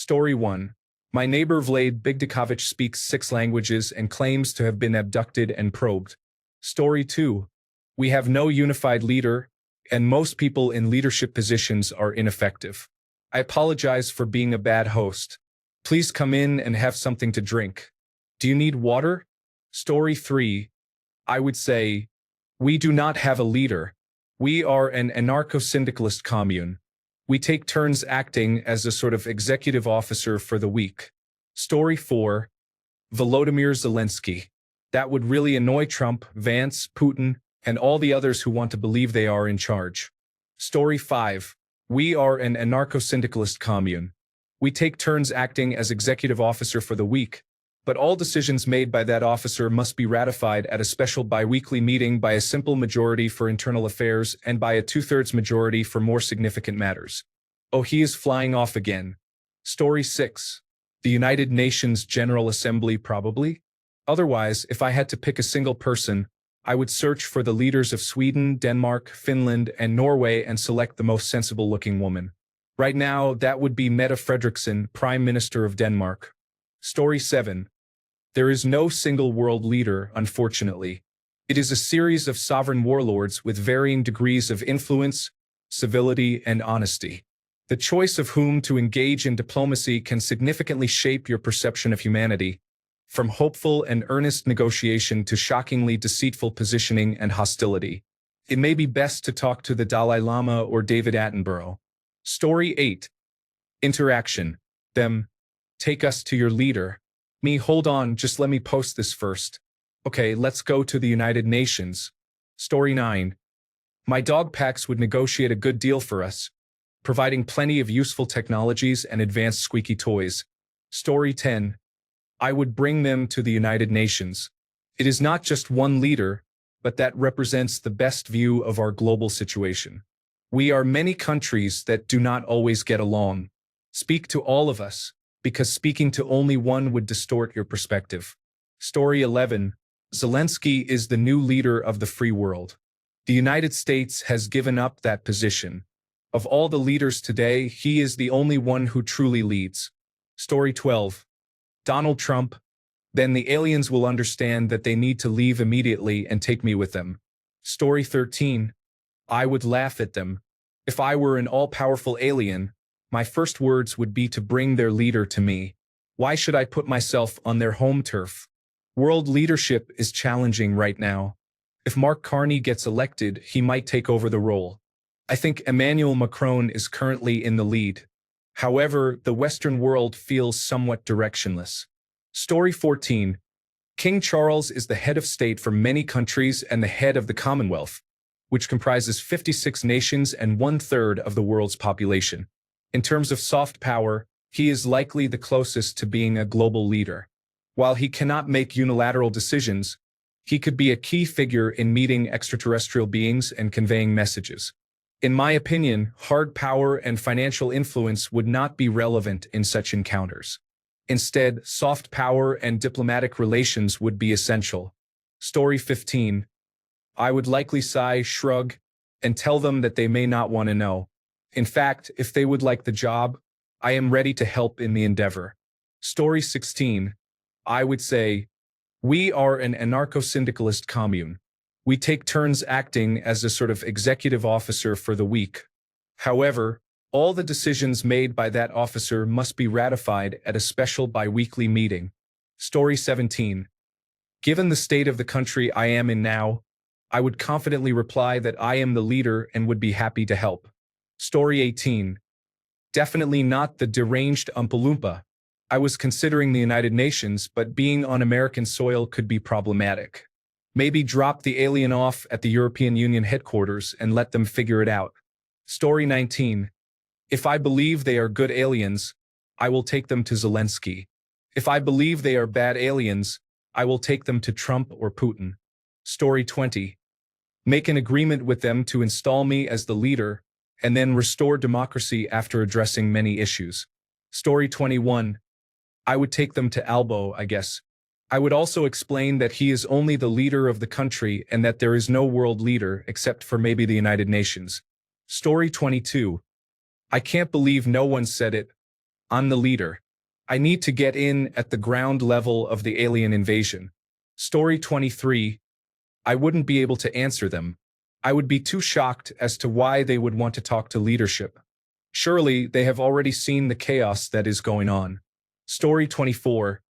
Story 1. My neighbor Vlad Bigdakovich speaks 6 languages and claims to have been abducted and probed. Story 2. We have no unified leader, and most people in leadership positions are ineffective. I apologize for being a bad host. Please come in and have something to drink. Do you need water? Story 3. I would say, we do not have a leader. We are an anarcho-syndicalist commune. We take turns acting as a sort of executive officer for the week. Story 4. Volodymyr Zelensky. That would really annoy Trump, Vance, Putin, and all the others who want to believe they are in charge. Story 5. We are an anarcho-syndicalist commune. We take turns acting as executive officer for the week, but all decisions made by that officer must be ratified at a special bi-weekly meeting by a simple majority for internal affairs and by a 2/3 majority for more significant matters. Oh, he is flying off again. Story 6. The United Nations General Assembly probably? Otherwise, if I had to pick a single person, I would search for the leaders of Sweden, Denmark, Finland, and Norway and select the most sensible-looking woman. Right now, that would be Mette Frederiksen, Prime Minister of Denmark. Story 7. There is no single world leader, unfortunately. It is a series of sovereign warlords with varying degrees of influence, civility, and honesty. The choice of whom to engage in diplomacy can significantly shape your perception of humanity, from hopeful and earnest negotiation to shockingly deceitful positioning and hostility. It may be best to talk to the Dalai Lama or David Attenborough. Story 8. Interaction. Them. Take us to your leader. Me, hold on, just let me post this first. Okay, let's go to the United Nations. Story 9. My dog packs would negotiate a good deal for us, providing plenty of useful technologies and advanced squeaky toys. Story 10. I would bring them to the United Nations. It is not just one leader, but that represents the best view of our global situation. We are many countries that do not always get along. Speak to all of us, because speaking to only one would distort your perspective. Story 11. Zelensky is the new leader of the free world. The United States has given up that position. Of all the leaders today, he is the only one who truly leads. Story 12. Donald Trump. Then the aliens will understand that they need to leave immediately and take me with them. Story 13. I would laugh at them. If I were an all-powerful alien, my first words would be to bring their leader to me. Why should I put myself on their home turf? World leadership is challenging right now. If Mark Carney gets elected, he might take over the role. I think Emmanuel Macron is currently in the lead. However, the Western world feels somewhat directionless. Story 14. King Charles is the head of state for many countries and the head of the Commonwealth, which comprises 56 nations and 1/3 of the world's population. In terms of soft power, he is likely the closest to being a global leader. While he cannot make unilateral decisions, he could be a key figure in meeting extraterrestrial beings and conveying messages. In my opinion, hard power and financial influence would not be relevant in such encounters. Instead, soft power and diplomatic relations would be essential. Story 15. I would likely sigh, shrug, and tell them that they may not want to know. In fact, if they would like the job, I am ready to help in the endeavor. Story 16. I would say, we are an anarcho-syndicalist commune. We take turns acting as a sort of executive officer for the week. However, all the decisions made by that officer must be ratified at a special bi-weekly meeting. Story 17. Given the state of the country I am in now, I would confidently reply that I am the leader and would be happy to help. Story 18. Definitely not the deranged Oompa Loompa. I was considering the United Nations, but being on American soil could be problematic. Maybe drop the alien off at the European Union headquarters and let them figure it out. Story 19. If I believe they are good aliens, I will take them to Zelensky. If I believe they are bad aliens, I will take them to Trump or Putin. Story 20. Make an agreement with them to install me as the leader, and then restore democracy after addressing many issues. Story 21. I would take them to Albo, I guess. I would also explain that he is only the leader of the country and that there is no world leader except for maybe the United Nations. Story 22. I can't believe no one said it. I'm the leader. I need to get in at the ground level of the alien invasion. Story 23. I wouldn't be able to answer them. I would be too shocked as to why they would want to talk to leadership. Surely they have already seen the chaos that is going on. Story 24.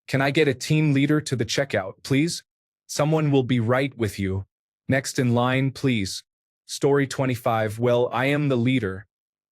Can I get a team leader to the checkout, please? Someone will be right with you. Next in line, please. Story 25. Well, I am the leader.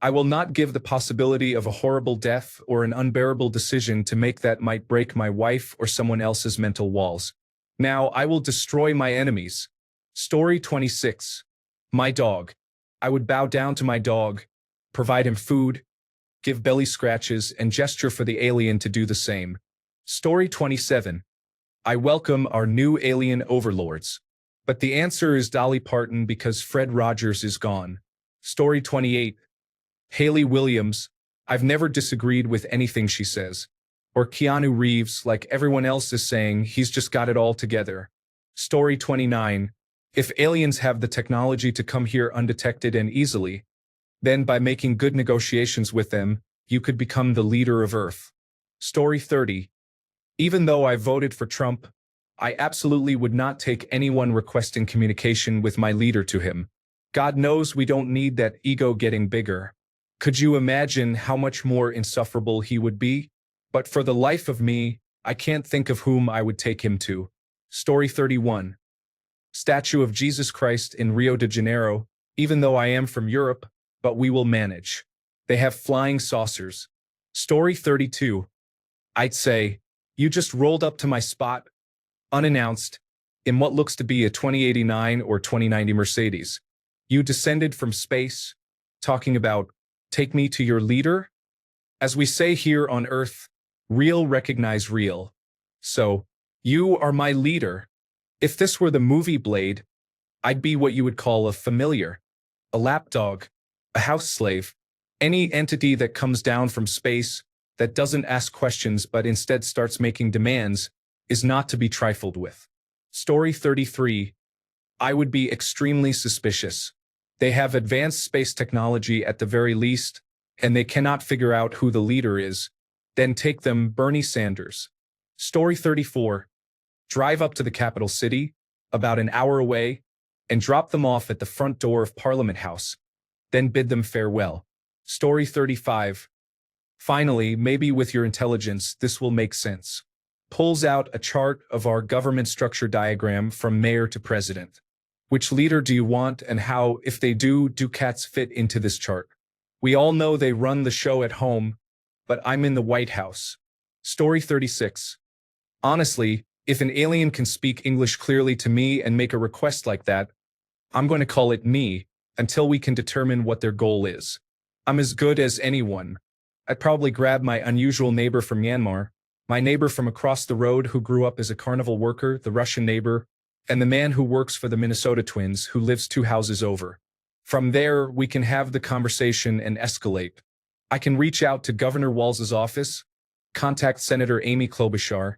I will not give the possibility of a horrible death or an unbearable decision to make that might break my wife or someone else's mental walls. Now I will destroy my enemies. Story 26. My dog. I would bow down to my dog, provide him food, give belly scratches, and gesture for the alien to do the same. Story 27. I welcome our new alien overlords. But the answer is Dolly Parton because Fred Rogers is gone. Story 28. Haley Williams. I've never disagreed with anything she says. Or Keanu Reeves, like everyone else is saying, he's just got it all together. Story 29. If aliens have the technology to come here undetected and easily, then by making good negotiations with them, you could become the leader of Earth. Story 30. Even though I voted for Trump, I absolutely would not take anyone requesting communication with my leader to him. God knows we don't need that ego getting bigger. Could you imagine how much more insufferable he would be? But for the life of me, I can't think of whom I would take him to. Story 31. Statue of Jesus Christ in Rio de Janeiro. Even though I am from Europe, but we will manage. They have flying saucers. Story 32. I'd say, you just rolled up to my spot, unannounced, in what looks to be a 2089 or 2090 Mercedes. You descended from space, talking about, take me to your leader? As we say here on Earth, real recognize real. So, you are my leader. If this were the movie Blade, I'd be what you would call a familiar, a lapdog, a house slave, any entity that comes down from space, that doesn't ask questions but instead starts making demands, is not to be trifled with. Story 33. I would be extremely suspicious. They have advanced space technology at the very least, and they cannot figure out who the leader is. Then take them, Bernie Sanders. Story 34. Drive up to the capital city, about an hour away, and drop them off at the front door of Parliament House. Then bid them farewell. Story 35. Finally, maybe with your intelligence, this will make sense. Pulls out a chart of our government structure diagram from mayor to president. Which leader do you want and how, if they do cats fit into this chart? We all know they run the show at home, but I'm in the White House. Story 36. Honestly, if an alien can speak English clearly to me and make a request like that, I'm going to call it me until we can determine what their goal is. I'm as good as anyone. I'd probably grab my unusual neighbor from Myanmar, my neighbor from across the road who grew up as a carnival worker, the Russian neighbor, and the man who works for the Minnesota Twins who lives 2 houses over. From there, we can have the conversation and escalate. I can reach out to Governor Walz's office, contact Senator Amy Klobuchar,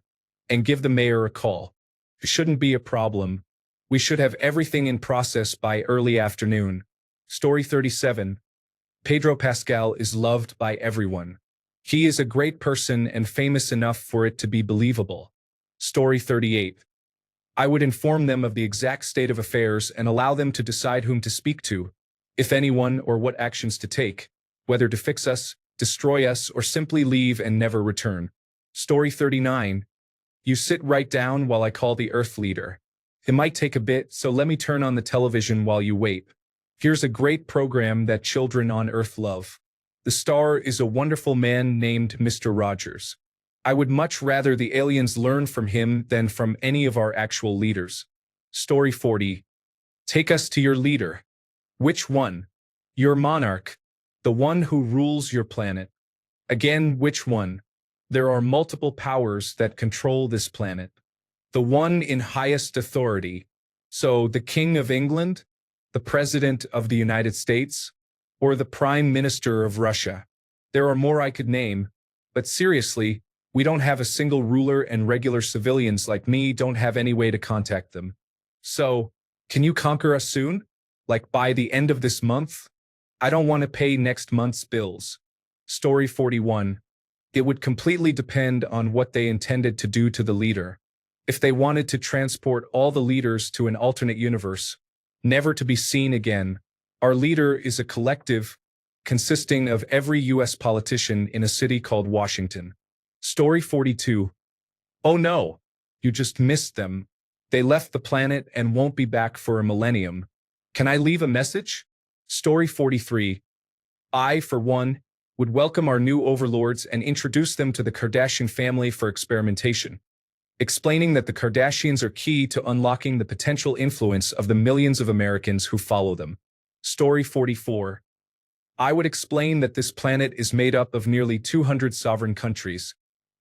and give the mayor a call. It shouldn't be a problem. We should have everything in process by early afternoon. Story 37. Pedro Pascal is loved by everyone. He is a great person and famous enough for it to be believable. Story 38. I would inform them of the exact state of affairs and allow them to decide whom to speak to, if anyone, or what actions to take, whether to fix us, destroy us, or simply leave and never return. Story 39. You sit right down while I call the Earth leader. It might take a bit, so let me turn on the television while you wait. Here's a great program that children on Earth love. The star is a wonderful man named Mr. Rogers. I would much rather the aliens learn from him than from any of our actual leaders. Story 40. Take us to your leader. Which one? Your monarch. The one who rules your planet. Again, which one? There are multiple powers that control this planet. The one in highest authority. So the King of England? The President of the United States? Or the Prime Minister of Russia? There are more I could name, but seriously, we don't have a single ruler and regular civilians like me don't have any way to contact them. So, can you conquer us soon? Like by the end of this month? I don't want to pay next month's bills. Story 41. It would completely depend on what they intended to do to the leader. If they wanted to transport all the leaders to an alternate universe, never to be seen again, our leader is a collective consisting of every US politician in a city called Washington. Story 42. Oh no, you just missed them. They left the planet and won't be back for a millennium. Can I leave a message? Story 43. I, for one, would welcome our new overlords and introduce them to the Kardashian family for experimentation, explaining that the Kardashians are key to unlocking the potential influence of the millions of Americans who follow them. Story 44. I would explain that this planet is made up of nearly 200 sovereign countries,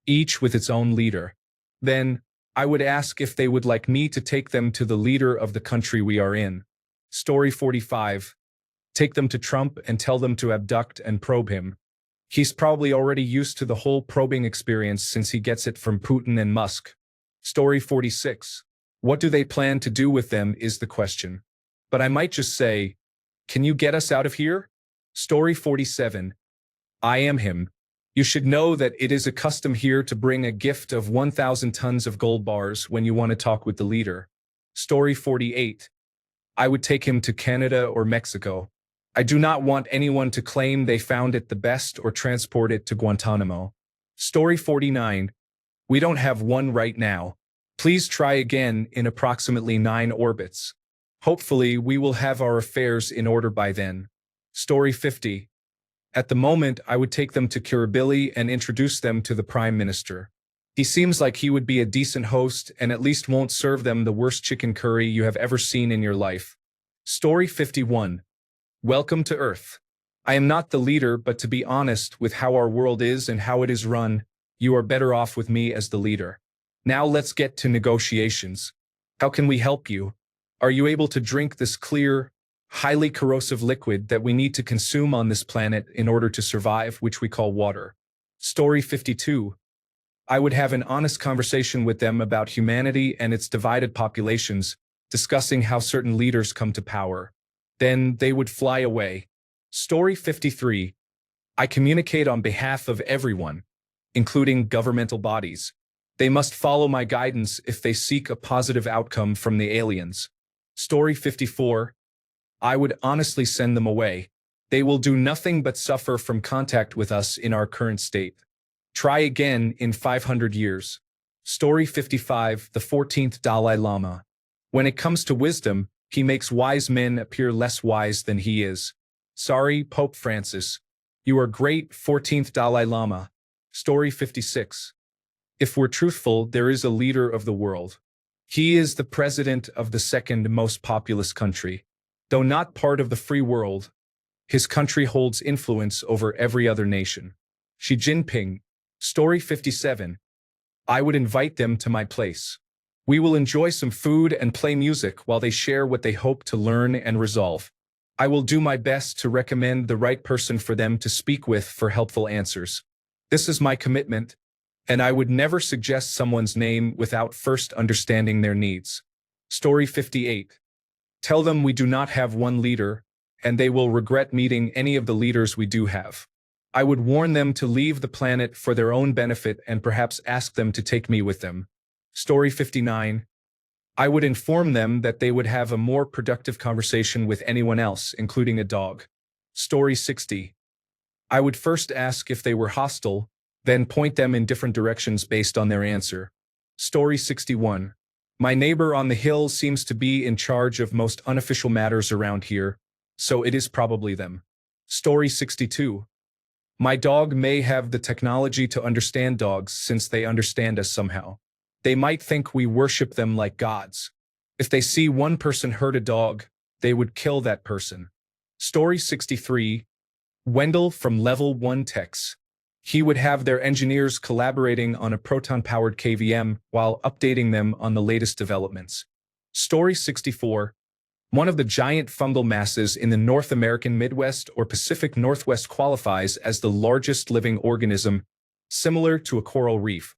each with its own leader. Then, I would ask if they would like me to take them to the leader of the country we are in. Story 45. Take them to Trump and tell them to abduct and probe him. He's probably already used to the whole probing experience since he gets it from Putin and Musk. Story 46. What do they plan to do with them is the question. But I might just say, can you get us out of here? Story 47. I am him. You should know that it is a custom here to bring a gift of 1,000 tons of gold bars when you want to talk with the leader. Story 48. I would take him to Canada or Mexico. I do not want anyone to claim they found it the best or transport it to Guantanamo. Story 49. We don't have one right now. Please try again in approximately 9 orbits. Hopefully, we will have our affairs in order by then. Story 50. At the moment, I would take them to Kirribilli and introduce them to the Prime Minister. He seems like he would be a decent host and at least won't serve them the worst chicken curry you have ever seen in your life. Story 51. Welcome to Earth. I am not the leader, but to be honest with how our world is and how it is run, you are better off with me as the leader. Now let's get to negotiations. How can we help you? Are you able to drink this clear, highly corrosive liquid that we need to consume on this planet in order to survive, which we call water? Story 52. I would have an honest conversation with them about humanity and its divided populations, discussing how certain leaders come to power. Then they would fly away. Story 53. I communicate on behalf of everyone, including governmental bodies. They must follow my guidance if they seek a positive outcome from the aliens. Story 54. I would honestly send them away. They will do nothing but suffer from contact with us in our current state. Try again in 500 years. Story 55. The 14th Dalai Lama. When it comes to wisdom, he makes wise men appear less wise than he is. Sorry, Pope Francis. You are great, 14th Dalai Lama. Story 56. If we're truthful, there is a leader of the world. He is the president of the second most populous country. Though not part of the free world, his country holds influence over every other nation. Xi Jinping. Story 57. I would invite them to my place. We will enjoy some food and play music while they share what they hope to learn and resolve. I will do my best to recommend the right person for them to speak with for helpful answers. This is my commitment, and I would never suggest someone's name without first understanding their needs. Story 58. Tell them we do not have one leader, and they will regret meeting any of the leaders we do have. I would warn them to leave the planet for their own benefit and perhaps ask them to take me with them. Story 59. I would inform them that they would have a more productive conversation with anyone else, including a dog. Story 60. I would first ask if they were hostile, then point them in different directions based on their answer. Story 61. My neighbor on the hill seems to be in charge of most unofficial matters around here, so it is probably them. Story 62. My dog may have the technology to understand dogs since they understand us somehow. They might think we worship them like gods. If they see one person hurt a dog, they would kill that person. Story 63. Wendell from Level 1 Techs. He would have their engineers collaborating on a proton-powered KVM while updating them on the latest developments. Story 64. One of the giant fungal masses in the North American Midwest or Pacific Northwest qualifies as the largest living organism, similar to a coral reef.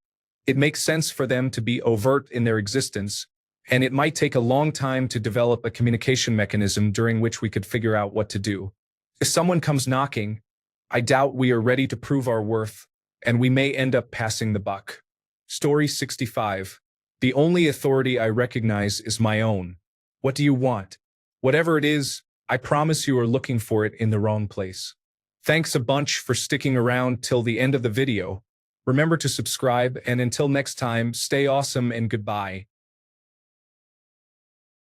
It makes sense for them to be overt in their existence, and it might take a long time to develop a communication mechanism during which we could figure out what to do. If someone comes knocking, I doubt we are ready to prove our worth, and we may end up passing the buck. Story 65. The only authority I recognize is my own. What do you want? Whatever it is, I promise you are looking for it in the wrong place. Thanks a bunch for sticking around till the end of the video. Remember to subscribe, and until next time, stay awesome and goodbye.